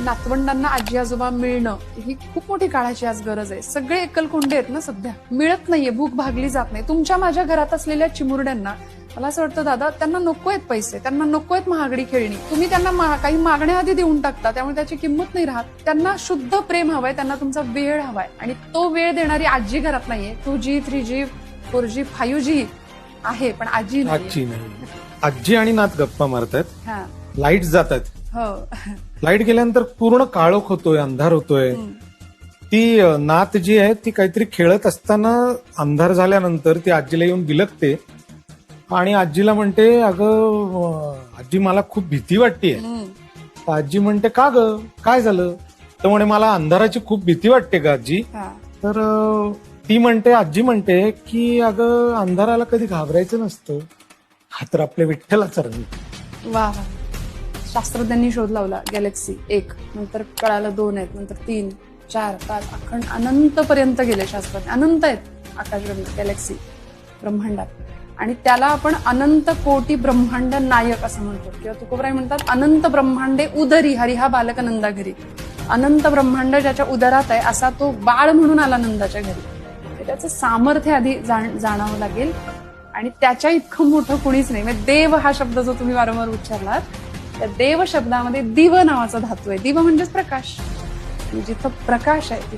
नातवंडांना आजी आजोबा मिळणं ही खूप मोठी काळाची आज गरज आहे. सगळे एकलकोंडे आहेत ना सध्या, मिळत नाहीये, भूक भागली जात नाही. तुमच्या माझ्या घरात असलेल्या चिमुरड्यांना मला असं वाटतं दादा, त्यांना नको आहेत पैसे, त्यांना नको आहेत महागडी खेळणी. तुम्ही त्यांना काही मागण्याआधी देऊन टाकता, त्यामुळे त्याची किंमत नाही राहत. त्यांना शुद्ध प्रेम हवंय, त्यांना तुमचा वेळ हवाय, आणि तो वेळ देणारी आजी घरात नाहीये. 2G 3G 4G 5G आहे, पण आजी नाही. आजी आणि नात गप्पा मारतायत, हा लाईट जात आहेत. हो लाईट गेल्यानंतर पूर्ण काळोख होतोय, अंधार होतोय. ती नात जी आहे ती काहीतरी खेळत असताना अंधार झाल्यानंतर ती आजीला येऊन बिलकते आणि आजीला म्हणते, अगं आजी मला खूप भीती वाटतेय. आजी म्हणते, का ग, काय झालं? तर म्हणे, मला अंधाराची खूप भीती वाटते का आजी? तर ती म्हणते, आजी म्हणते की अगं अंधाराला कधी घाबरायचं नसतं, हा तर आपल्या विठ्ठलाचा रंग. वा वा. शास्त्रज्ञांनी शोध लावला गॅलेक्सी 1, नंतर कळालं 2 आहेत, नंतर 3 4 5 अखंड अनंत पर्यंत गेले शास्त्रज्ञ. अनंत आहेत आकाशगंगा गॅलेक्सी ब्रह्मांडात, आणि त्याला आपण अनंत कोटी ब्रह्मांड नायक असं म्हणतो. किंवा तुकोबराय म्हणतात, अनंत ब्रह्मांडे उदरी हरी हा बालक नंदा घरी. अनंत ब्रह्मांड ज्याच्या उदरात आहे असा तो बाळ म्हणून आला नंदाच्या घरी. त्याचं सामर्थ्य आधी जाणावं लागेल, आणि त्याच्या इतकं मोठं कुणीच नाही. म्हणजे देव हा शब्द जो तुम्ही वारंवार उच्चारलात, त्या देव शब्दामध्ये दिव नावाचा धातू आहे. दिव म्हणजेच प्रकाश, जिथं प्रकाश आहे